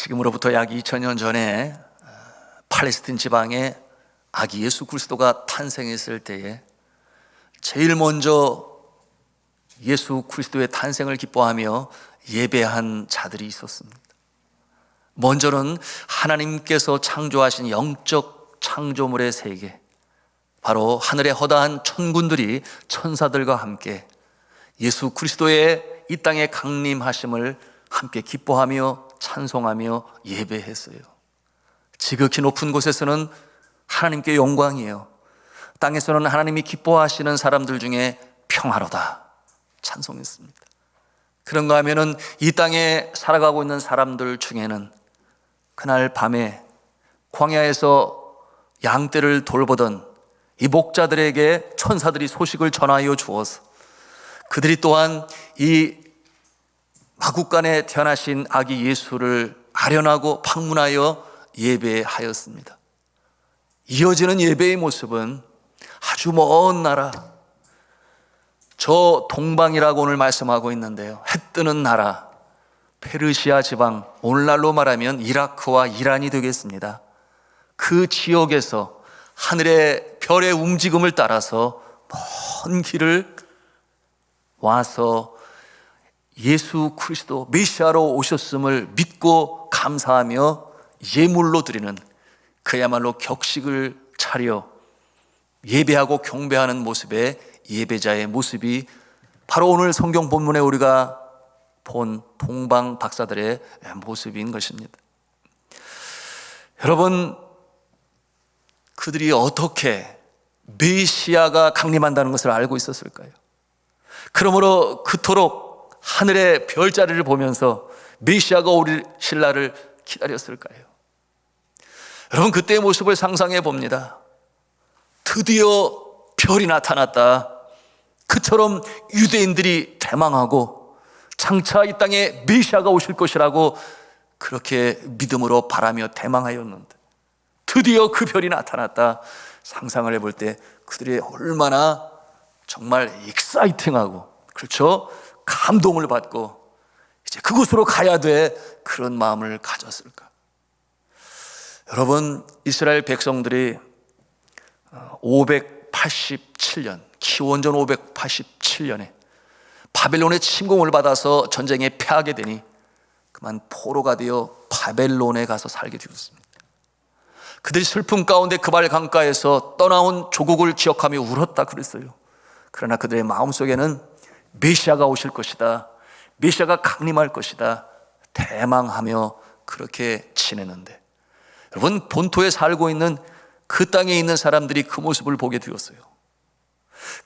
지금으로부터 약 2000년 전에 팔레스틴 지방에 아기 예수 그리스도가 탄생했을 때에 제일 먼저 예수 그리스도의 탄생을 기뻐하며 예배한 자들이 있었습니다. 먼저는 하나님께서 창조하신 영적 창조물의 세계, 바로 하늘의 허다한 천군들이 천사들과 함께 예수 그리스도의 이 땅에 강림하심을 함께 기뻐하며 찬송하며 예배했어요. 지극히 높은 곳에서는 하나님께 영광이에요. 땅에서는 하나님이 기뻐하시는 사람들 중에 평화로다 찬송했습니다. 그런가 하면은 이 땅에 살아가고 있는 사람들 중에는 그날 밤에 광야에서 양떼를 돌보던 이 목자들에게 천사들이 소식을 전하여 주어서 그들이 또한 이 마국간에 태어나신 아기 예수를 아련하고 방문하여 예배하였습니다. 이어지는 예배의 모습은 아주 먼 나라, 저 동방이라고 오늘 말씀하고 있는데요, 해 뜨는 나라 페르시아 지방, 오늘날로 말하면 이라크와 이란이 되겠습니다. 그 지역에서 하늘의 별의 움직임을 따라서 먼 길을 와서 예수 그리스도 메시아로 오셨음을 믿고 감사하며 예물로 드리는, 그야말로 격식을 차려 예배하고 경배하는 모습의 예배자의 모습이 바로 오늘 성경 본문에 우리가 본 동방 박사들의 모습인 것입니다. 여러분, 그들이 어떻게 메시아가 강림한다는 것을 알고 있었을까요? 그러므로 그토록 하늘의 별자리를 보면서 메시아가 오실 날을 기다렸을까요? 여러분, 그때의 모습을 상상해 봅니다. 드디어 별이 나타났다. 그처럼 유대인들이 대망하고 장차 이 땅에 메시아가 오실 것이라고 그렇게 믿음으로 바라며 대망하였는데 드디어 그 별이 나타났다. 상상을 해볼 때 그들이 얼마나 정말 익사이팅하고, 그렇죠? 감동을 받고 이제 그곳으로 가야 돼, 그런 마음을 가졌을까? 여러분, 이스라엘 백성들이 587년, 기원전 587년에 바벨론의 침공을 받아서 전쟁에 패하게 되니 그만 포로가 되어 바벨론에 가서 살게 되었습니다. 그들이 슬픔 가운데 그발 강가에서 떠나온 조국을 기억하며 울었다 그랬어요. 그러나 그들의 마음속에는 메시아가 오실 것이다, 메시아가 강림할 것이다 대망하며 그렇게 지내는데, 여러분, 본토에 살고 있는 그 땅에 있는 사람들이 그 모습을 보게 되었어요.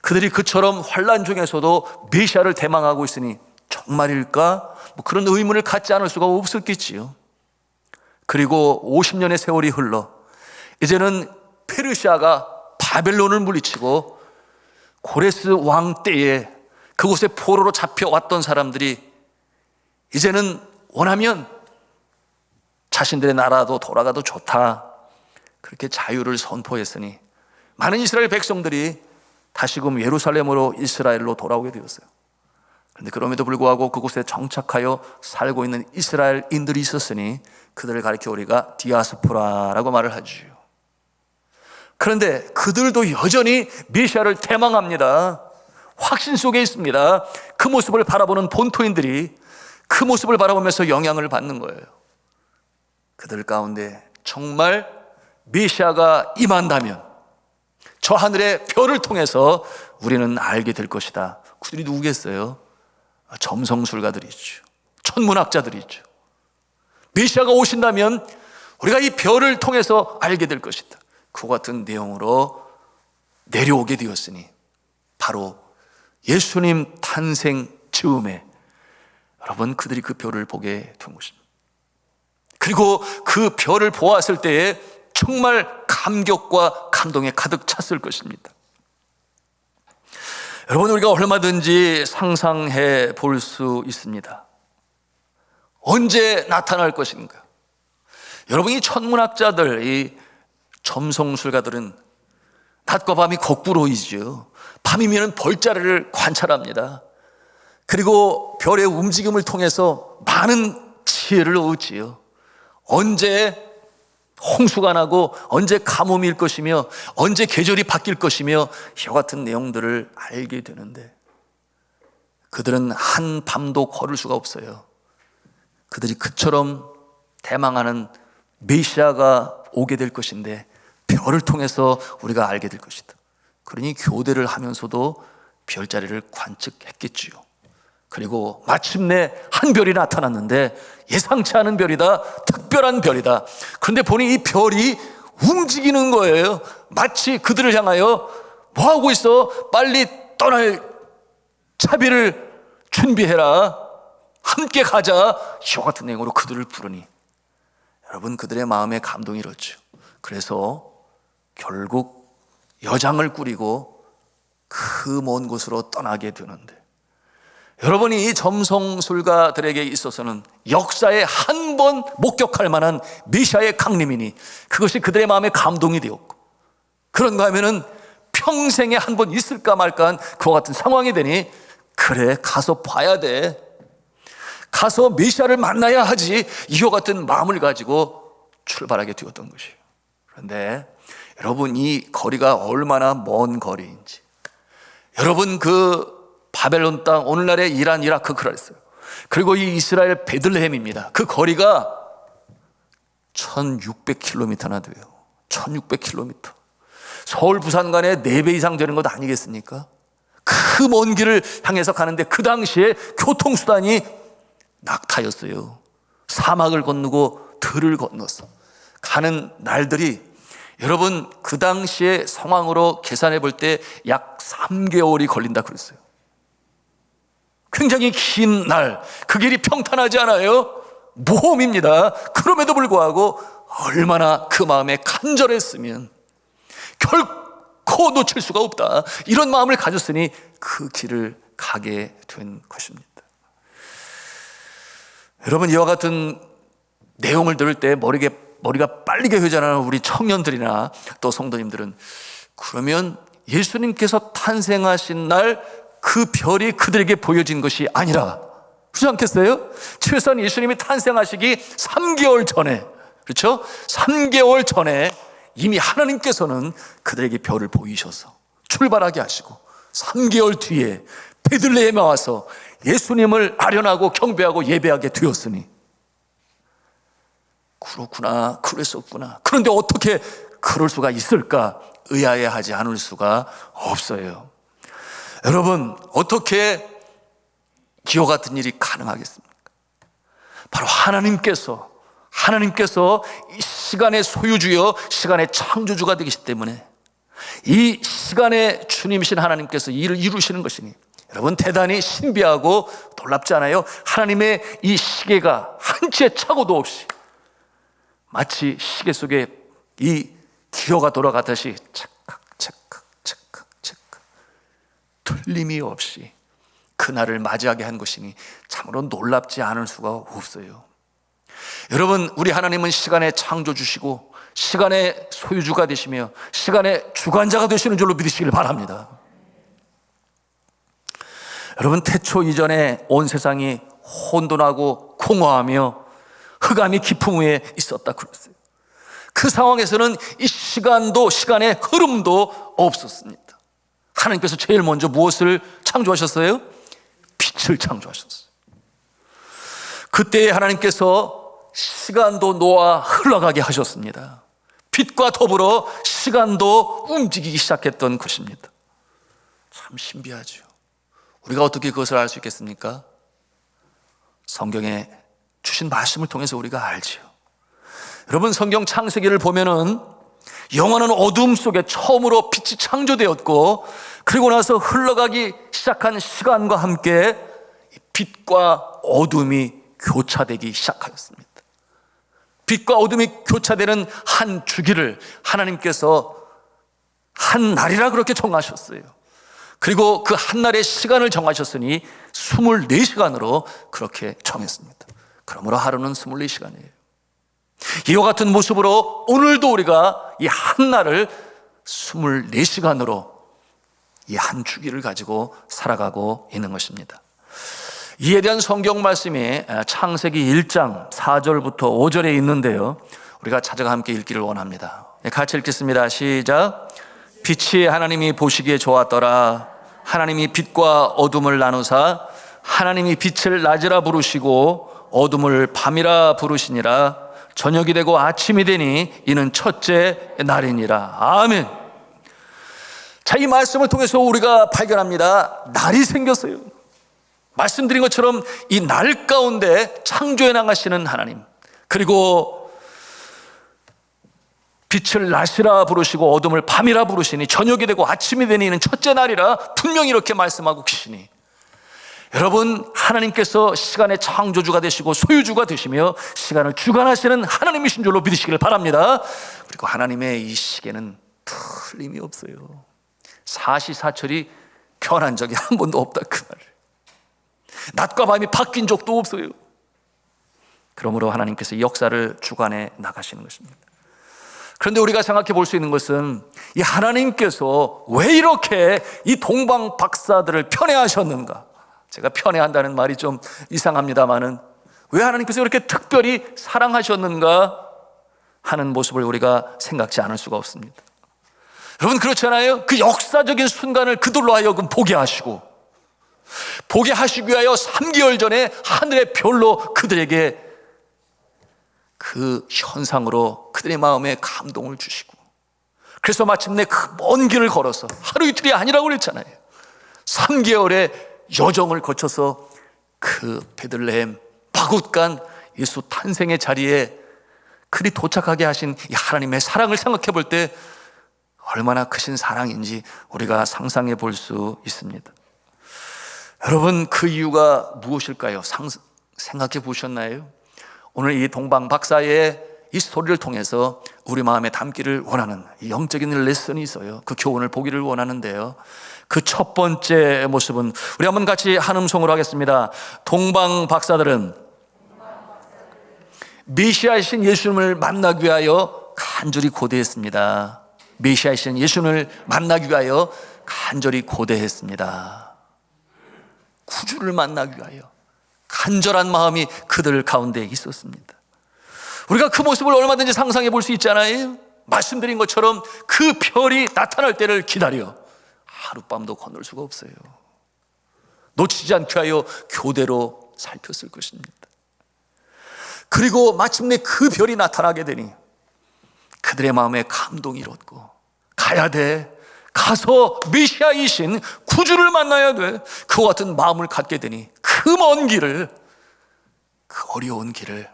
그들이 그처럼 환난 중에서도 메시아를 대망하고 있으니 정말일까? 그런 의문을 갖지 않을 수가 없었겠지요. 그리고 50년의 세월이 흘러 이제는 페르시아가 바벨론을 물리치고 고레스 왕 때에 그곳에 포로로 잡혀왔던 사람들이 이제는 원하면 자신들의 나라도 돌아가도 좋다, 그렇게 자유를 선포했으니 많은 이스라엘 백성들이 다시금 예루살렘으로 이스라엘로 돌아오게 되었어요. 그런데 그럼에도 불구하고 그곳에 정착하여 살고 있는 이스라엘인들이 있었으니 그들을 가리켜 우리가 디아스포라라고 말을 하죠. 그런데 그들도 여전히 메시아를 대망합니다. 확신 속에 있습니다. 그 모습을 바라보는 본토인들이 그 모습을 바라보면서 영향을 받는 거예요. 그들 가운데 정말 메시아가 임한다면 저 하늘의 별을 통해서 우리는 알게 될 것이다. 그들이 누구겠어요? 점성술가들이죠. 천문학자들이죠. 메시아가 오신다면 우리가 이 별을 통해서 알게 될 것이다. 그와 같은 내용으로 내려오게 되었으니 바로 예수님 탄생 즈음에 여러분, 그들이 그 별을 보게 된 것입니다. 그리고 그 별을 보았을 때에 정말 감격과 감동에 가득 찼을 것입니다. 여러분, 우리가 얼마든지 상상해 볼 수 있습니다. 언제 나타날 것인가? 여러분, 이 천문학자들, 이 점성술가들은 낮과 밤이 거꾸로이죠. 밤이면 별자리를 관찰합니다. 그리고 별의 움직임을 통해서 많은 지혜를 얻지요. 언제 홍수가 나고 언제 가뭄이 일 것이며 언제 계절이 바뀔 것이며 이와 같은 내용들을 알게 되는데 그들은 한 밤도 걸을 수가 없어요. 그들이 그처럼 대망하는 메시아가 오게 될 것인데 별을 통해서 우리가 알게 될 것이다. 그러니 교대를 하면서도 별자리를 관측했겠지요. 그리고 마침내 한 별이 나타났는데 예상치 않은 별이다, 특별한 별이다. 그런데 보니 이 별이 움직이는 거예요. 마치 그들을 향하여 뭐하고 있어? 빨리 떠날 차비를 준비해라, 함께 가자, 이와 같은 내용으로 그들을 부르니 여러분, 그들의 마음에 감동이 일었죠. 그래서 결국 여장을 꾸리고 그 먼 곳으로 떠나게 되는데, 여러분이 이 점성술가들에게 있어서는 역사에 한 번 목격할 만한 메시아의 강림이니 그것이 그들의 마음에 감동이 되었고, 그런가 하면은 평생에 한 번 있을까 말까한 그와 같은 상황이 되니 그래, 가서 봐야 돼, 가서 메시아를 만나야 하지, 이와 같은 마음을 가지고 출발하게 되었던 것이에요. 그런데 여러분, 이 거리가 얼마나 먼 거리인지, 여러분, 그 바벨론 땅, 오늘날의 이란, 이라크, 그랬어요. 그리고 이 이스라엘 베들레헴입니다. 그 거리가 1600km나 돼요. 1600km. 서울 부산 간에 4배 이상 되는 것 아니겠습니까? 그 먼 길을 향해서 가는데 그 당시에 교통수단이 낙타였어요. 사막을 건너고 들을 건너서 가는 날들이, 여러분, 그 당시의 상황으로 계산해 볼 때 약 3개월이 걸린다 그랬어요. 굉장히 긴 날, 그 길이 평탄하지 않아요. 모험입니다. 그럼에도 불구하고 얼마나 그 마음에 간절했으면 결코 놓칠 수가 없다, 이런 마음을 가졌으니 그 길을 가게 된 것입니다. 여러분, 이와 같은 내용을 들을 때 머리가 빨리게 회전하는 우리 청년들이나 또 성도님들은, 그러면 예수님께서 탄생하신 날 그 별이 그들에게 보여진 것이 아니라, 그렇지 않겠어요? 최소한 예수님이 탄생하시기 3개월 전에, 그렇죠? 3개월 전에 이미 하나님께서는 그들에게 별을 보이셔서 출발하게 하시고 3개월 뒤에 베들레헴에 와서 예수님을 아련하고 경배하고 예배하게 되었으니, 그렇구나, 그랬었구나. 그런데 어떻게 그럴 수가 있을까? 의아해하지 않을 수가 없어요. 여러분, 어떻게 기호 같은 일이 가능하겠습니까? 바로 하나님께서 이 시간의 소유주여 시간의 창조주가 되시기 때문에 이 시간의 주님이신 하나님께서 이를 이루시는 것이니, 여러분, 대단히 신비하고 놀랍지 않아요? 하나님의 이 시계가 한치의 착오도 없이 마치 시계 속에 이 기호가 돌아가듯이 착각 착각 착각 착각 틀림이 없이 그날을 맞이하게 한 것이니 참으로 놀랍지 않을 수가 없어요. 여러분, 우리 하나님은 시간의 창조주시고 시간의 소유주가 되시며 시간의 주관자가 되시는 줄로 믿으시길 바랍니다. 여러분, 태초 이전에 온 세상이 혼돈하고 공허하며 흑암이 깊음 위에 있었다 그랬어요. 그 상황에서는 이 시간도, 시간의 흐름도 없었습니다. 하나님께서 제일 먼저 무엇을 창조하셨어요? 빛을 창조하셨어요. 그때 하나님께서 시간도 놓아 흘러가게 하셨습니다. 빛과 더불어 시간도 움직이기 시작했던 것입니다. 참 신비하죠. 우리가 어떻게 그것을 알 수 있겠습니까? 성경에 주신 말씀을 통해서 우리가 알지요. 여러분, 성경 창세기를 보면은 영원한 어둠 속에 처음으로 빛이 창조되었고, 그리고 나서 흘러가기 시작한 시간과 함께 빛과 어둠이 교차되기 시작하였습니다. 빛과 어둠이 교차되는 한 주기를 하나님께서 한 날이라 그렇게 정하셨어요. 그리고 그 한 날의 시간을 정하셨으니 24시간으로 그렇게 정했습니다. 그러므로 하루는 24시간이에요. 이와 같은 모습으로 오늘도 우리가 이 한 날을 24시간으로 이 한 주기를 가지고 살아가고 있는 것입니다. 이에 대한 성경 말씀이 창세기 1장 4절부터 5절에 있는데요, 우리가 찾아가 함께 읽기를 원합니다. 같이 읽겠습니다. 시작. 빛이 하나님이 보시기에 좋았더라. 하나님이 빛과 어둠을 나누사 하나님이 빛을 낮이라 부르시고 어둠을 밤이라 부르시니라. 저녁이 되고 아침이 되니 이는 첫째 날이니라. 아멘. 자, 이 말씀을 통해서 우리가 발견합니다. 날이 생겼어요. 말씀드린 것처럼 이 날 가운데 창조해 나가시는 하나님, 그리고 빛을 낮이라 부르시고 어둠을 밤이라 부르시니 저녁이 되고 아침이 되니 이는 첫째 날이라 분명히 이렇게 말씀하고 계시니, 여러분, 하나님께서 시간의 창조주가 되시고 소유주가 되시며 시간을 주관하시는 하나님이신 줄로 믿으시길 바랍니다. 그리고 하나님의 이 시계는 틀림이 없어요. 사시사철이 변한 적이 한 번도 없다, 그 말을. 낮과 밤이 바뀐 적도 없어요. 그러므로 하나님께서 역사를 주관해 나가시는 것입니다. 그런데 우리가 생각해 볼 수 있는 것은 이 하나님께서 왜 이렇게 이 동방 박사들을 편애하셨는가? 제가 편애한다는 말이 좀 이상합니다만은 왜 하나님께서 이렇게 특별히 사랑하셨는가 하는 모습을 우리가 생각지 않을 수가 없습니다. 여러분, 그렇잖아요. 그 역사적인 순간을 그들로 하여금 보게 하시고, 보게 하시기 위하여 3개월 전에 하늘의 별로 그들에게 그 현상으로 그들의 마음에 감동을 주시고, 그래서 마침내 그 먼 길을 걸어서 하루 이틀이 아니라고 그랬잖아요. 3개월의 여정을 거쳐서 그 베들레헴 마굿간 예수 탄생의 자리에 그리 도착하게 하신 이 하나님의 사랑을 생각해 볼 때 얼마나 크신 사랑인지 우리가 상상해 볼 수 있습니다. 여러분, 그 이유가 무엇일까요? 생각해 보셨나요? 오늘 이 동방 박사의 이 스토리를 통해서 우리 마음에 담기를 원하는 영적인 레슨이 있어요. 그 교훈을 보기를 원하는데요, 그 첫 번째 모습은 우리 한번 같이 한 음성으로 하겠습니다. 동방 박사들은 메시아이신 예수님을 만나기 위하여 간절히 고대했습니다. 메시아이신 예수님을 만나기 위하여 간절히 고대했습니다. 구주를 만나기 위하여 간절한 마음이 그들 가운데 있었습니다. 우리가 그 모습을 얼마든지 상상해 볼 수 있잖아요. 말씀드린 것처럼 그 별이 나타날 때를 기다려 하룻밤도 건널 수가 없어요. 놓치지 않기 위하여 교대로 살폈을 것입니다. 그리고 마침내 그 별이 나타나게 되니 그들의 마음에 감동이 일었고, 가야 돼, 가서 메시아이신 구주를 만나야 돼, 그와 같은 마음을 갖게 되니 그 먼 길을, 그 어려운 길을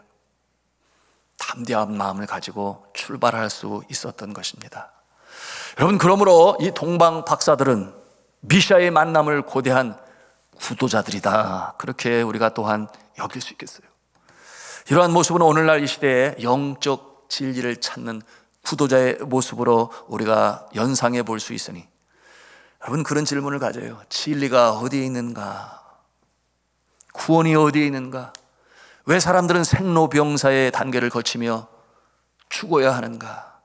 담대한 마음을 가지고 출발할 수 있었던 것입니다. 여러분, 그러므로 이 동방 박사들은 메시아의 만남을 고대한 구도자들이다, 그렇게 우리가 또한 여길 수 있겠어요. 이러한 모습은 오늘날 이 시대에 영적 진리를 찾는 구도자의 모습으로 우리가 연상해 볼 수 있으니, 여러분, 그런 질문을 가져요. 진리가 어디에 있는가? 구원이 어디에 있는가? 왜 사람들은 생로병사의 단계를 거치며 죽어야 하는가?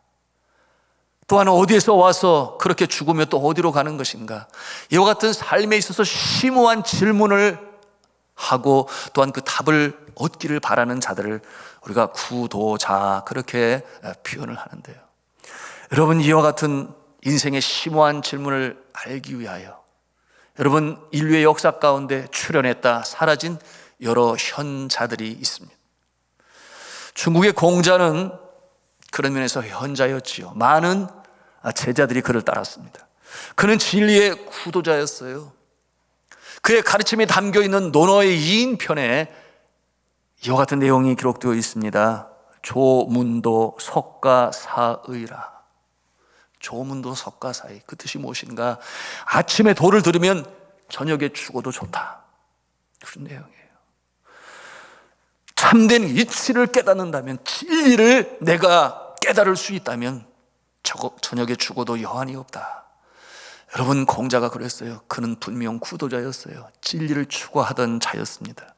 또한 어디에서 와서 그렇게 죽으며 또 어디로 가는 것인가? 이와 같은 삶에 있어서 심오한 질문을 하고 또한 그 답을 얻기를 바라는 자들을 우리가 구도자, 그렇게 표현을 하는데요. 여러분, 이와 같은 인생의 심오한 질문을 알기 위하여 여러분, 인류의 역사 가운데 출현했다 사라진 여러 현자들이 있습니다. 중국의 공자는 그런 면에서 현자였지요. 많은 제자들이 그를 따랐습니다. 그는 진리의 구도자였어요. 그의 가르침이 담겨있는 논어의 2인편에 이와 같은 내용이 기록되어 있습니다. 조문도 석가사의라. 조문도 석가사의, 그 뜻이 무엇인가? 아침에 도를 들으면 저녁에 죽어도 좋다, 그런 내용이에요. 참된 이치를 깨닫는다면, 진리를 내가 깨달을 수 있다면 저녁에 죽어도 여한이 없다. 여러분, 공자가 그랬어요. 그는 분명 구도자였어요. 진리를 추구하던 자였습니다.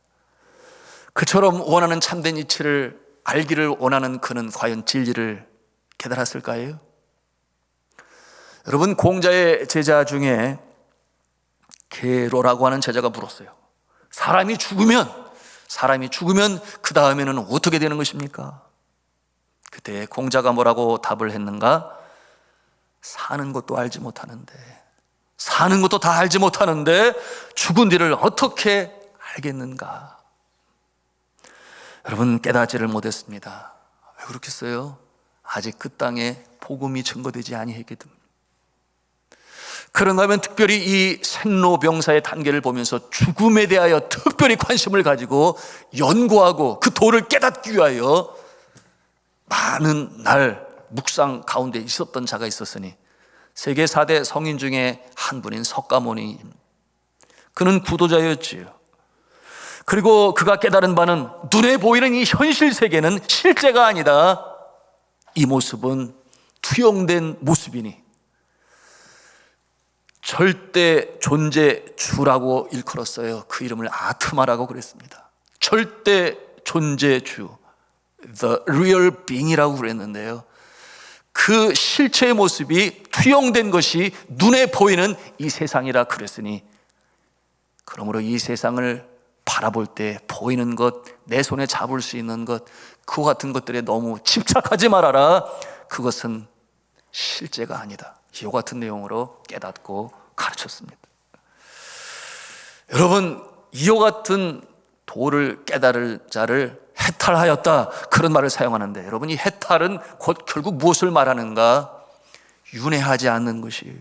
그처럼 원하는 참된 이치를 알기를 원하는 그는 과연 진리를 깨달았을까요? 여러분, 공자의 제자 중에 게로라고 하는 제자가 물었어요. 사람이 죽으면 그 다음에는 어떻게 되는 것입니까? 그때 공자가 뭐라고 답을 했는가? 사는 것도 알지 못하는데, 죽은 뒤를 어떻게 알겠는가? 여러분, 깨닫지를 못했습니다. 왜 그렇겠어요? 아직 그 땅에 복음이 증거되지 아니했거든. 그런가 하면 특별히 이 생로병사의 단계를 보면서 죽음에 대하여 특별히 관심을 가지고 연구하고 그 도를 깨닫기 위하여 많은 날 묵상 가운데 있었던 자가 있었으니, 세계 4대 성인 중에 한 분인 석가모니, 그는 구도자였지요. 그리고 그가 깨달은 바는 눈에 보이는 이 현실 세계는 실제가 아니다. 이 모습은 투영된 모습이니 절대 존재주라고 일컬었어요. 그 이름을 아트마라고 그랬습니다. 절대 존재주, The Real Being이라고 그랬는데요, 그 실체의 모습이 투영된 것이 눈에 보이는 이 세상이라 그랬으니, 그러므로 이 세상을 바라볼 때 보이는 것, 내 손에 잡을 수 있는 것, 그와 같은 것들에 너무 집착하지 말아라. 그것은 실제가 아니다. 이와 같은 내용으로 깨닫고 가르쳤습니다. 여러분, 이와 같은 도를 깨달을 자를 해탈하였다, 그런 말을 사용하는데, 여러분, 이 해탈은 곧 결국 무엇을 말하는가? 윤회하지 않는 것이에요.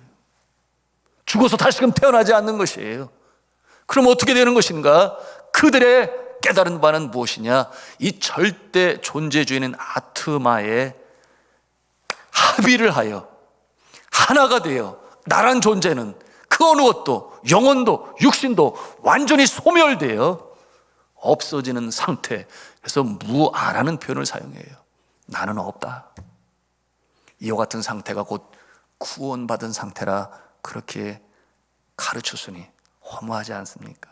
죽어서 다시금 태어나지 않는 것이에요. 그럼 어떻게 되는 것인가? 그들의 깨달은 바는 무엇이냐? 이 절대 존재주의는 아트마에 합의를 하여 하나가 되어 나란 존재는 그 어느 것도, 영혼도 육신도 완전히 소멸되어 없어지는 상태. 그래서 무아라는 표현을 사용해요. 나는 없다. 이와 같은 상태가 곧 구원받은 상태라 그렇게 가르쳤으니 허무하지 않습니까?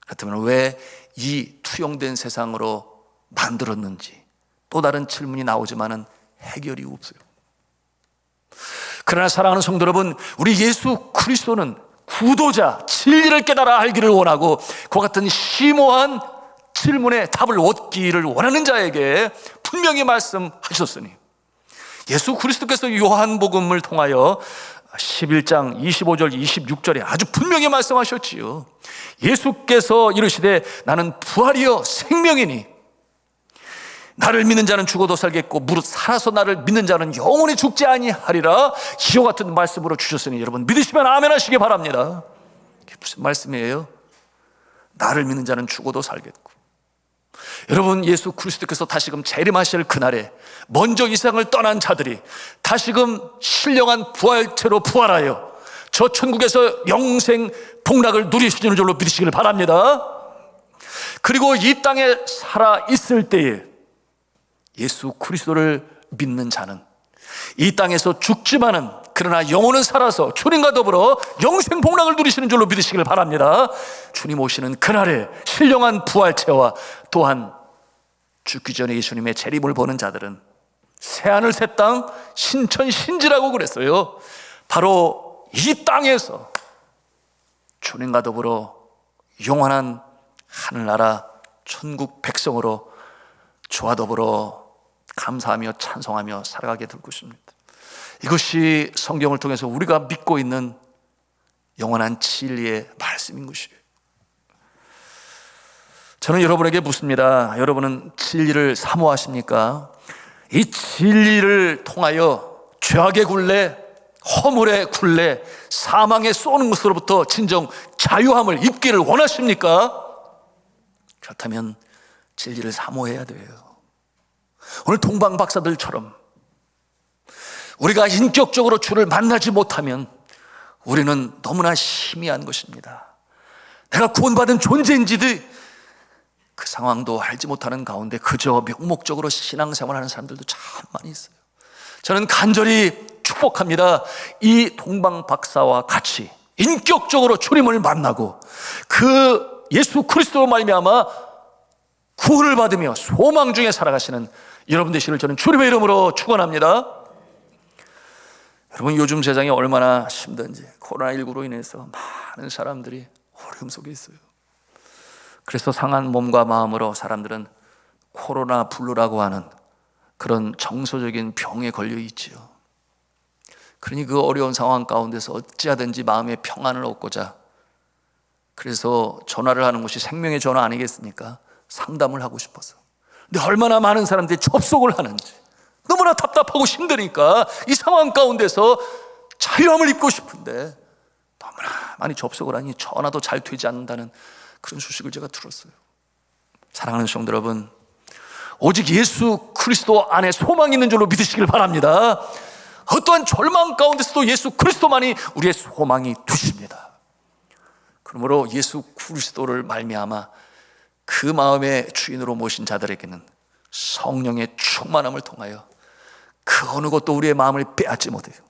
그렇다면 왜 이 투영된 세상으로 만들었는지 또 다른 질문이 나오지만은 해결이 없어요. 그러나 사랑하는 성도 여러분, 우리 예수 그리스도는 구도자, 진리를 깨달아 알기를 원하고 그와 같은 심오한 질문에 답을 얻기를 원하는 자에게 분명히 말씀하셨으니, 예수 그리스도께서 요한복음을 통하여 11장 25절 26절에 아주 분명히 말씀하셨지요. 예수께서 이르시되 나는 부활이요 생명이니 나를 믿는 자는 죽어도 살겠고 무릇 살아서 나를 믿는 자는 영원히 죽지 아니하리라. 이와 같은 말씀으로 주셨으니 여러분 믿으시면 아멘 하시기 바랍니다. 이게 무슨 말씀이에요? 나를 믿는 자는 죽어도 살겠고, 여러분, 예수 그리스도께서 다시금 재림하실 그날에 먼저 이 세상을 떠난 자들이 다시금 신령한 부활체로 부활하여 저 천국에서 영생 복락을 누리시는 줄로 믿으시기를 바랍니다. 그리고 이 땅에 살아 있을 때에 예수 그리스도를 믿는 자는 이 땅에서 죽지만은 그러나 영혼은 살아서 주님과 더불어 영생 복락을 누리시는 줄로 믿으시기를 바랍니다. 주님 오시는 그날에 신령한 부활체와 또한 죽기 전에 예수님의 재림을 보는 자들은 새하늘 새 땅 신천신지라고 그랬어요. 바로 이 땅에서 주님과 더불어 영원한 하늘나라 천국 백성으로 주와 더불어 감사하며 찬송하며 살아가게 될 것입니다. 이것이 성경을 통해서 우리가 믿고 있는 영원한 진리의 말씀인 것이에요. 저는 여러분에게 묻습니다. 여러분은 진리를 사모하십니까? 이 진리를 통하여 죄악의 굴레, 허물의 굴레, 사망의 쏘는 것으로부터 진정 자유함을 입기를 원하십니까? 그렇다면 진리를 사모해야 돼요. 오늘 동방 박사들처럼 우리가 인격적으로 주를 만나지 못하면 우리는 너무나 희미한 것입니다. 내가 구원받은 존재인지도 그 상황도 알지 못하는 가운데 그저 명목적으로 신앙생활하는 사람들도 참 많이 있어요. 저는 간절히 축복합니다. 이 동방 박사와 같이 인격적으로 주님을 만나고 그 예수 그리스도로 말미암아 구원을 받으며 소망 중에 살아가시는 여러분 되시기를 저는 주님의 이름으로 축원합니다. 여러분, 요즘 세상이 얼마나 힘든지, 코로나19로 인해서 많은 사람들이 어려움 속에 있어요. 그래서 상한 몸과 마음으로 사람들은 코로나 블루라고 하는 그런 정서적인 병에 걸려 있지요. 그러니 그 어려운 상황 가운데서 어찌하든지 마음의 평안을 얻고자, 그래서 전화를 하는 것이 생명의 전화 아니겠습니까? 상담을 하고 싶어서. 근데 얼마나 많은 사람들이 접속을 하는지, 너무나 답답하고 힘드니까 이 상황 가운데서 자유함을 입고 싶은데 너무나 많이 접속을 하니 전화도 잘 되지 않는다는 그런 소식을 제가 들었어요. 사랑하는 성도 여러분, 오직 예수 그리스도 안에 소망이 있는 줄로 믿으시길 바랍니다. 어떠한 절망 가운데서도 예수 그리스도만이 우리의 소망이 되십니다. 그러므로 예수 그리스도를 말미암아 그 마음의 주인으로 모신 자들에게는 성령의 충만함을 통하여 그 어느 것도 우리의 마음을 빼앗지 못해요.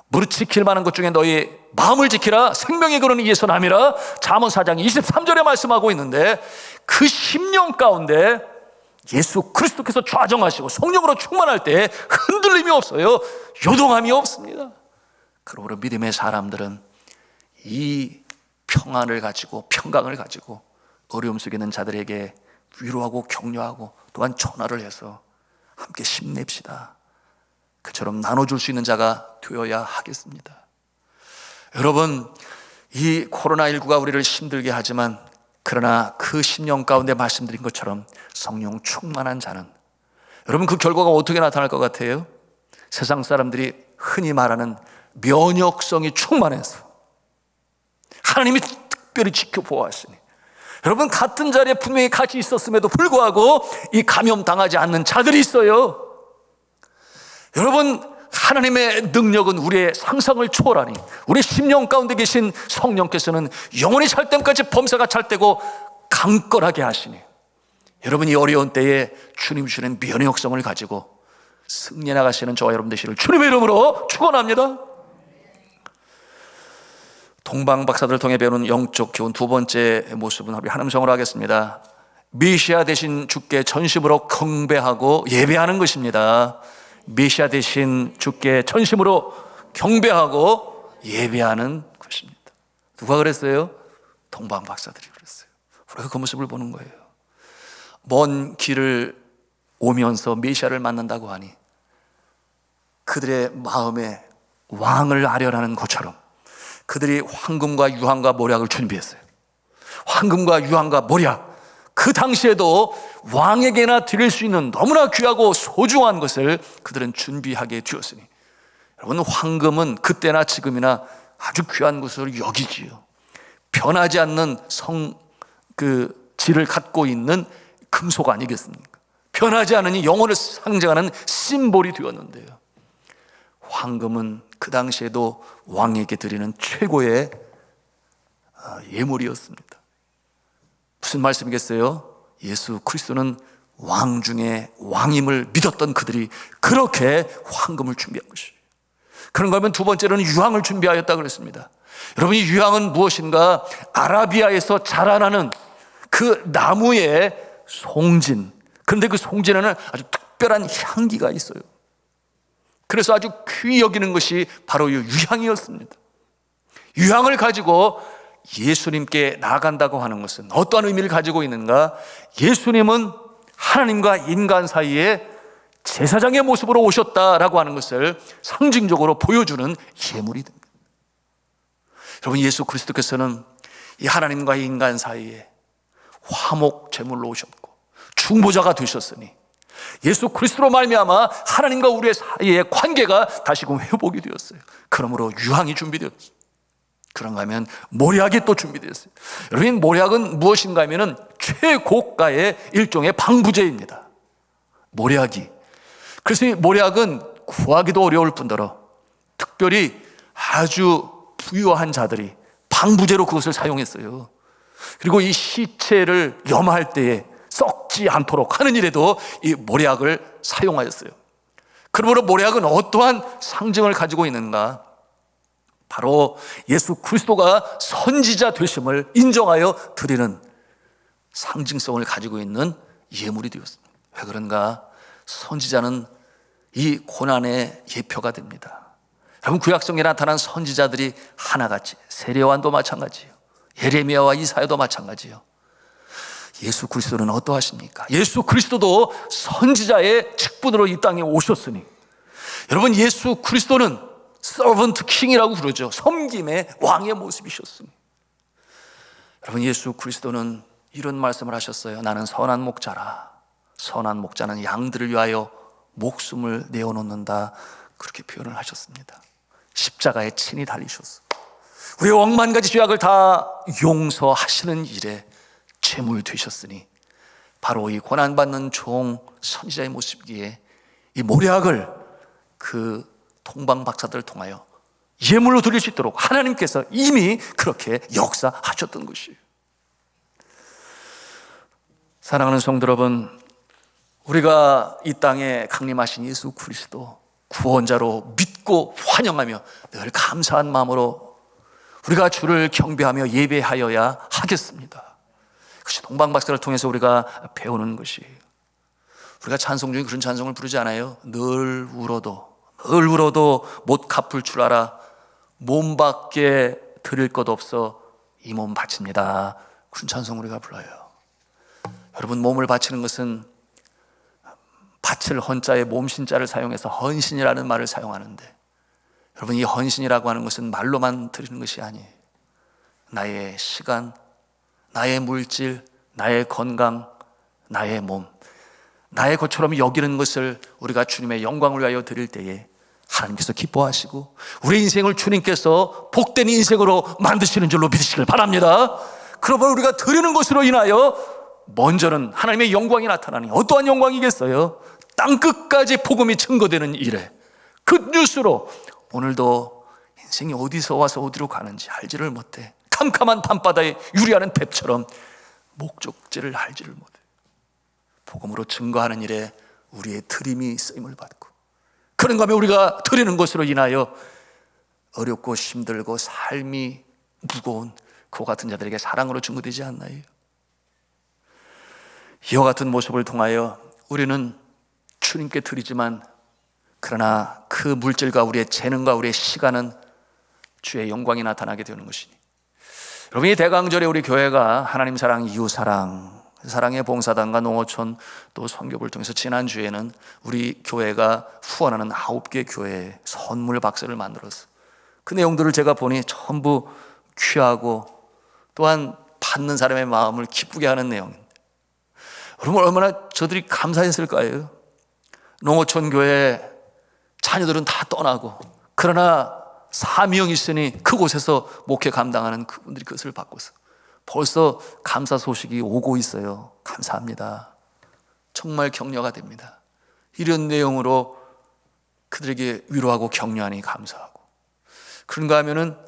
무릇 지킬 만한 것 중에 너희 마음을 지키라, 생명의 근원이 이에서 남이라. 잠언 4장 23절에 말씀하고 있는데, 그 심령 가운데 예수 그리스도께서 좌정하시고 성령으로 충만할 때 흔들림이 없어요. 요동함이 없습니다. 그러므로 믿음의 사람들은 이 평안을 가지고, 평강을 가지고 어려움 속에 있는 자들에게 위로하고 격려하고 또한 전화를 해서 함께 힘냅시다, 그처럼 나눠줄 수 있는 자가 되어야 하겠습니다. 여러분, 이 코로나19가 우리를 힘들게 하지만, 그러나 그 심령 가운데 말씀드린 것처럼 성령 충만한 자는, 여러분 그 결과가 어떻게 나타날 것 같아요? 세상 사람들이 흔히 말하는 면역성이 충만해서 하나님이 특별히 지켜보았으니, 여러분 같은 자리에 분명히 같이 있었음에도 불구하고 이 감염 당하지 않는 자들이 있어요. 여러분, 하나님의 능력은 우리의 상상을 초월하니 우리 심령 가운데 계신 성령께서는 영원히 찰 때까지 범사가 찰 때고 강건하게 하시니, 여러분이 어려운 때에 주님 주는 면역성을 가지고 승리해 나가시는 저와 여러분 되시를 주님의 이름으로 축원합니다. 동방 박사들을 통해 배우는 영적 교훈 두 번째 모습은 우리 한음성으로 하겠습니다. 메시아 되신 주께 전심으로 경배하고 예배하는 것입니다. 메시아 되신 주께 전심으로 경배하고 예배하는 것입니다. 누가 그랬어요? 동방 박사들이 그랬어요. 우리가 그 모습을 보는 거예요. 먼 길을 오면서 메시아를 만난다고 하니 그들의 마음에 왕을 아련하는 것처럼 그들이 황금과 유황과 모략을 준비했어요. 황금과 유황과 모략, 그 당시에도 왕에게나 드릴 수 있는 너무나 귀하고 소중한 것을 그들은 준비하게 되었으니, 여러분 황금은 그때나 지금이나 아주 귀한 것으로 여기지요. 변하지 않는 질을 갖고 있는 금속 아니겠습니까? 변하지 않으니 영혼을 상징하는 심볼이 되었는데요, 황금은 그 당시에도 왕에게 드리는 최고의 예물이었습니다. 무슨 말씀이겠어요? 예수 그리스도는 왕 중에 왕임을 믿었던 그들이 그렇게 황금을 준비한 것이에요. 그런가 하면 두 번째로는 유황을 준비하였다 그랬습니다. 여러분, 이 유황은 무엇인가? 아라비아에서 자라나는 그 나무의 송진, 그런데 그 송진에는 아주 특별한 향기가 있어요. 그래서 아주 귀히 여기는 것이 바로 이 유향이었습니다. 유향을 가지고 예수님께 나아간다고 하는 것은 어떠한 의미를 가지고 있는가? 예수님은 하나님과 인간 사이에 제사장의 모습으로 오셨다라고 하는 것을 상징적으로 보여주는 예물이 됩니다. 여러분, 예수 그리스도께서는 이 하나님과 인간 사이에 화목 제물로 오셨고 중보자가 되셨으니, 예수 그리스도로 말미암아 하나님과 우리의 사이의 관계가 다시금 회복이 되었어요. 그러므로 유향이 준비되었어요. 그런가 하면 모략이 또 준비되었어요. 여러분, 모략은 무엇인가 하면 최고가의 일종의 방부제입니다. 모략이. 그래서 이 모략은 구하기도 어려울 뿐더러 특별히 아주 부유한 자들이 방부제로 그것을 사용했어요. 그리고 이 시체를 염할 때에 썩지 않도록 하는 일에도 이 모략을 사용하였어요. 그러므로 모략은 어떠한 상징을 가지고 있는가? 바로 예수 그리스도가 선지자 되심을 인정하여 드리는 상징성을 가지고 있는 예물이 되었습니다. 왜 그런가? 선지자는 이 고난의 예표가 됩니다. 여러분, 구약성에 나타난 선지자들이 하나같이, 세례요한도 마찬가지예요. 예레미야와 이사야도 마찬가지예요. 예수 그리스도는 어떠하십니까? 예수 그리스도도 선지자의 직분으로 이 땅에 오셨으니, 여러분, 예수 그리스도는 서번트 킹이라고 부르죠. 섬김의 왕의 모습이셨으니, 여러분, 예수 그리스도는 이런 말씀을 하셨어요. 나는 선한 목자라. 선한 목자는 양들을 위하여 목숨을 내어놓는다. 그렇게 표현을 하셨습니다. 십자가에 친히 달리셨어. 우리의 억만 가지 죄악을 다 용서하시는 일에 제물 되셨으니, 바로 이 고난받는 종 선지자의 모습이기에 이 모략을 그 동방 박사들을 통하여 예물로 드릴 수 있도록 하나님께서 이미 그렇게 역사하셨던 것이에요. 사랑하는 성도 여러분, 우리가 이 땅에 강림하신 예수 그리스도 구원자로 믿고 환영하며 늘 감사한 마음으로 우리가 주를 경배하며 예배하여야 하겠습니다. 그것이 동방박사를 통해서 우리가 배우는 것이에요. 우리가 찬송 중에 그런 찬송을 부르지 않아요? 늘 울어도 못 갚을 줄 알아 몸밖에 드릴 것 없어 이 몸 바칩니다. 그런 찬송 우리가 불러요. 여러분, 몸을 바치는 것은 바칠 헌자에 몸신자를 사용해서 헌신이라는 말을 사용하는데, 여러분, 이 헌신이라고 하는 것은 말로만 드리는 것이 아니에요. 나의 시간, 나의 물질, 나의 건강, 나의 몸, 나의 것처럼 여기는 것을 우리가 주님의 영광을 위하여 드릴 때에 하나님께서 기뻐하시고 우리 인생을 주님께서 복된 인생으로 만드시는 줄로 믿으시길 바랍니다. 그러면 우리가 드리는 것으로 인하여 먼저는 하나님의 영광이 나타나니, 어떠한 영광이겠어요? 땅끝까지 복음이 증거되는 일에 굿뉴스로 오늘도 인생이 어디서 와서 어디로 가는지 알지를 못해 캄캄한 밤바다에 유리하는 뱀처럼 목적지를 알지를 못해 복음으로 증거하는 일에 우리의 드림이 쓰임을 받고, 그런가 하면 우리가 드리는 것으로 인하여 어렵고 힘들고 삶이 무거운 그와 같은 자들에게 사랑으로 증거되지 않나요? 이와 같은 모습을 통하여 우리는 주님께 드리지만, 그러나 그 물질과 우리의 재능과 우리의 시간은 주의 영광이 나타나게 되는 것이니, 여러분, 이 대강절에 우리 교회가 하나님 사랑, 이웃 사랑, 사랑의 봉사단과 농어촌 또 선교부를 통해서 지난주에는 우리 교회가 후원하는 9개 교회에 선물 박스를 만들어서 그 내용들을 제가 보니 전부 귀하고 또한 받는 사람의 마음을 기쁘게 하는 내용입니다. 여러분, 얼마나 저들이 감사했을까요? 농어촌 교회 자녀들은 다 떠나고, 그러나 사명이 있으니 그곳에서 목회 감당하는 그분들이 그것을 받고서 벌써 감사 소식이 오고 있어요. 감사합니다. 정말 격려가 됩니다. 이런 내용으로 그들에게 위로하고 격려하니 감사하고, 그런가 하면은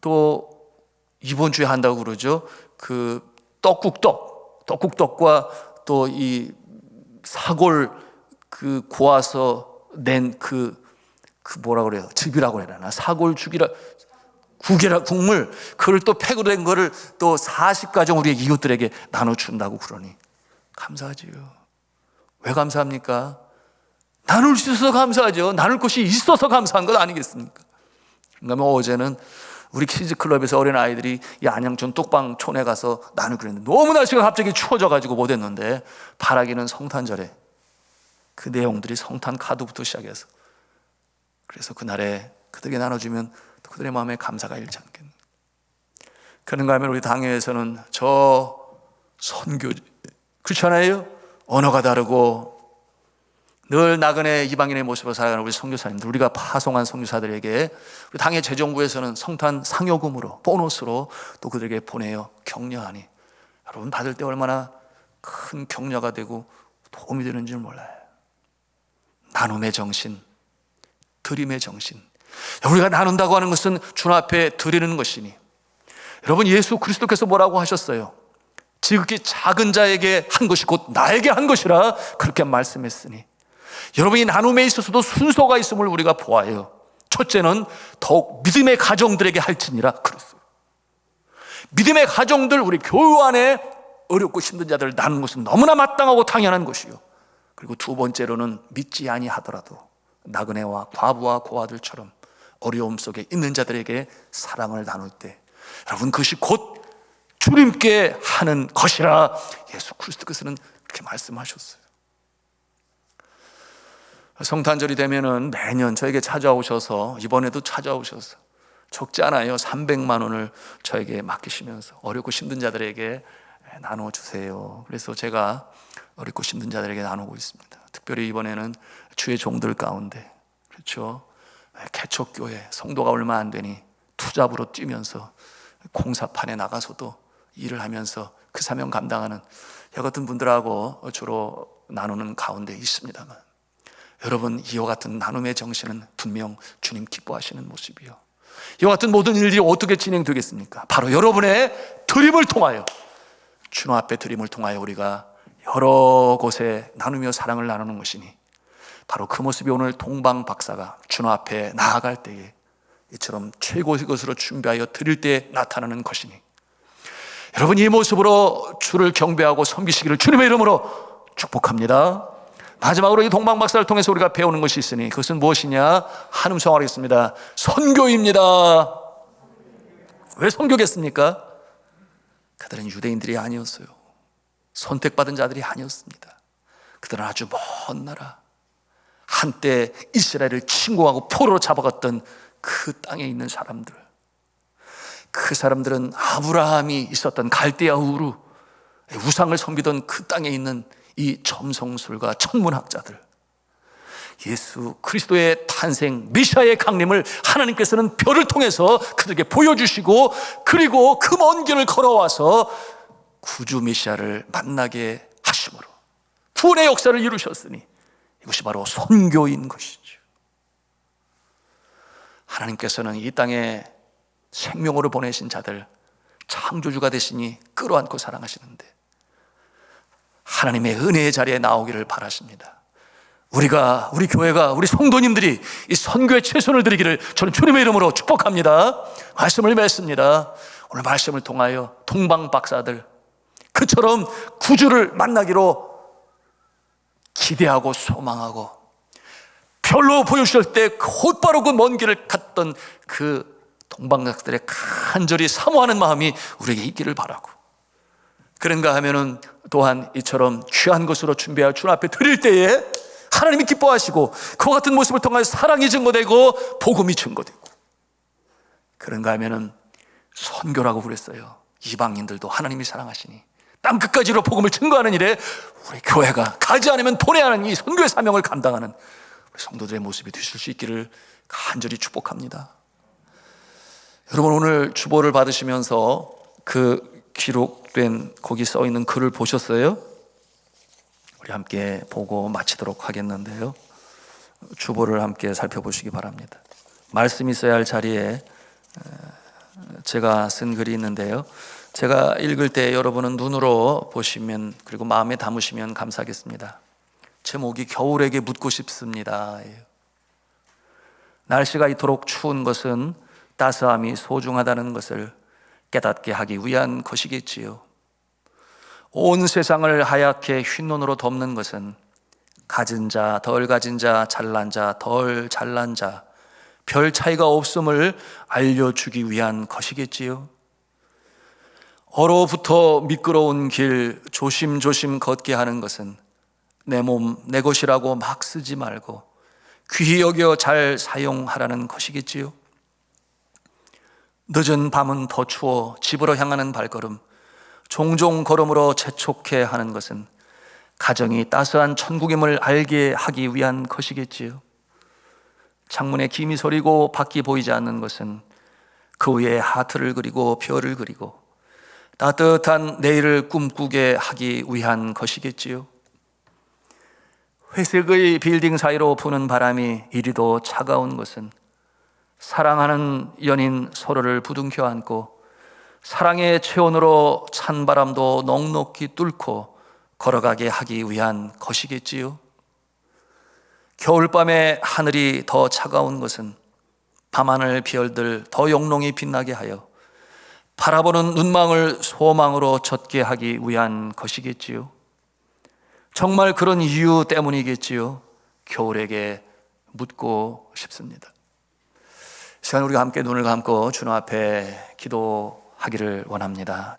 또 이번 주에 한다고 그러죠. 그 떡국떡과 또 이 사골 그 고아서 낸 그 뭐라 그래요? 즙이라고 해야 되나? 사골죽이라 국물, 그걸 또 팩으로 된 거를 또 40가정 우리의 이웃들에게 나눠준다고 그러니 감사하지요. 왜 감사합니까? 나눌 수 있어서 감사하죠. 나눌 것이 있어서 감사한 것 아니겠습니까? 그러면 어제는 우리 키즈클럽에서 어린 아이들이 이 안양촌 뚝방촌에 가서 나누기로 했는데, 너무 날씨가 갑자기 추워져가지고 못했는데, 바라기는 성탄절에 그 내용들이 성탄 카드부터 시작해서, 그래서 그날에 그들에게 나눠주면 그들의 마음에 감사가 일지 않겠네. 그런가 하면 우리 당회에서는 저 선교지, 그렇잖아요. 언어가 다르고 늘 나그네 이방인의 모습으로 살아가는 우리 선교사님들, 우리가 파송한 선교사들에게 우리 당회 재정부에서는 성탄 상여금으로, 보너스로 또 그들에게 보내어 격려하니, 여러분, 받을 때 얼마나 큰 격려가 되고 도움이 되는 줄 몰라요. 나눔의 정신, 드림의 정신. 우리가 나눈다고 하는 것은 주님 앞에 드리는 것이니, 여러분, 예수 그리스도께서 뭐라고 하셨어요? 지극히 작은 자에게 한 것이 곧 나에게 한 것이라 그렇게 말씀했으니, 여러분이 나눔에 있어서도 순서가 있음을 우리가 보아요. 첫째는 더욱 믿음의 가정들에게 할지니라 그랬어요. 믿음의 가정들, 우리 교회 안에 어렵고 힘든 자들을 나누는 것은 너무나 마땅하고 당연한 것이요. 그리고 두 번째로는 믿지 아니하더라도 나그네와 과부와 고아들처럼 어려움 속에 있는 자들에게 사랑을 나눌 때, 여러분, 그것이 곧 주님께 하는 것이라 예수 그리스도께서는 그렇게 말씀하셨어요. 성탄절이 되면은 매년 저에게 찾아오셔서, 이번에도 찾아오셔서 적지 않아요. 300만 원을 저에게 맡기시면서 어렵고 힘든 자들에게 나눠주세요. 그래서 제가 어렵고 힘든 자들에게 나누고 있습니다. 특별히 이번에는 주의 종들 가운데, 그렇죠, 개척교회 성도가 얼마 안 되니 투잡으로 뛰면서 공사판에 나가서도 일을 하면서 그 사명 감당하는 여 같은 분들하고 주로 나누는 가운데 있습니다만, 여러분, 이와 같은 나눔의 정신은 분명 주님 기뻐하시는 모습이요, 이와 같은 모든 일들이 어떻게 진행되겠습니까? 바로 여러분의 드림을 통하여, 주님 앞에 드림을 통하여 우리가 여러 곳에 나누며 사랑을 나누는 것이니, 바로 그 모습이 오늘 동방 박사가 주님 앞에 나아갈 때에 이처럼 최고의 것으로 준비하여 드릴 때에 나타나는 것이니, 여러분, 이 모습으로 주를 경배하고 섬기시기를 주님의 이름으로 축복합니다. 마지막으로 이 동방 박사를 통해서 우리가 배우는 것이 있으니 그것은 무엇이냐? 한 음성하겠습니다. 선교입니다. 왜 선교겠습니까? 그들은 유대인들이 아니었어요. 선택받은 자들이 아니었습니다. 그들은 아주 먼 나라, 한때 이스라엘을 침공하고 포로로 잡아갔던 그 땅에 있는 사람들, 그 사람들은 아브라함이 있었던 갈대아 우르, 우상을 섬기던 그 땅에 있는 이 점성술과 천문학자들, 예수 그리스도의 탄생, 메시아의 강림을 하나님께서는 별을 통해서 그들에게 보여주시고, 그리고 그 먼 길을 걸어와서 구주 메시아를 만나게 하심으로 구원의 역사를 이루셨으니 이것이 바로 선교인 것이죠. 하나님께서는 이 땅에 생명으로 보내신 자들, 창조주가 되시니 끌어안고 사랑하시는데 하나님의 은혜의 자리에 나오기를 바라십니다. 우리 교회가, 우리 성도님들이 이 선교에 최선을 드리기를 저는 주님의 이름으로 축복합니다. 말씀을 맺습니다. 오늘 말씀을 통하여 동방 박사들, 그처럼 구주를 만나기로 기대하고 소망하고 별로 보여주실 때 곧바로 그 먼 길을 갔던 그 동방 박사들의 간절히 사모하는 마음이 우리에게 있기를 바라고, 그런가 하면은 또한 이처럼 귀한 것으로 준비하여 주님 앞에 드릴 때에 하나님이 기뻐하시고 그와 같은 모습을 통하여 사랑이 증거되고 복음이 증거되고, 그런가 하면은 선교라고 그랬어요. 이방인들도 하나님이 사랑하시니 땅 끝까지로 복음을 증거하는 일에 우리 교회가 가지 않으면 보내야 하는 이 선교의 사명을 감당하는 우리 성도들의 모습이 되실 수 있기를 간절히 축복합니다. 여러분, 오늘 주보를 받으시면서 그 기록된 거기 써 있는 글을 보셨어요? 우리 함께 보고 마치도록 하겠는데요, 주보를 함께 살펴보시기 바랍니다. 말씀이 있어야 할 자리에 제가 쓴 글이 있는데요, 제가 읽을 때 여러분은 눈으로 보시면, 그리고 마음에 담으시면 감사하겠습니다. 제목이 겨울에게 묻고 싶습니다. 날씨가 이토록 추운 것은 따스함이 소중하다는 것을 깨닫게 하기 위한 것이겠지요. 온 세상을 하얗게 흰눈으로 덮는 것은 가진 자, 덜 가진 자, 잘난 자, 덜 잘난 자, 별 차이가 없음을 알려주기 위한 것이겠지요. 얼어붙어 미끄러운 길 조심조심 걷게 하는 것은 내 몸, 내 것이라고 막 쓰지 말고 귀히 여겨 잘 사용하라는 것이겠지요. 늦은 밤은 더 추워 집으로 향하는 발걸음, 종종 걸음으로 재촉해 하는 것은 가정이 따스한 천국임을 알게 하기 위한 것이겠지요. 창문에 김이 서리고 밖이 보이지 않는 것은 그 위에 하트를 그리고 별을 그리고 따뜻한 내일을 꿈꾸게 하기 위한 것이겠지요. 회색의 빌딩 사이로 부는 바람이 이리도 차가운 것은 사랑하는 연인 서로를 부둥켜 안고 사랑의 체온으로 찬 바람도 넉넉히 뚫고 걸어가게 하기 위한 것이겠지요. 겨울밤에 하늘이 더 차가운 것은 밤하늘 별들 더 영롱히 빛나게 하여 바라보는 눈망울 소망으로 젖게 하기 위한 것이겠지요. 정말 그런 이유 때문이겠지요. 겨울에게 묻고 싶습니다. 시간 우리가 함께 눈을 감고 주님 앞에 기도하기를 원합니다.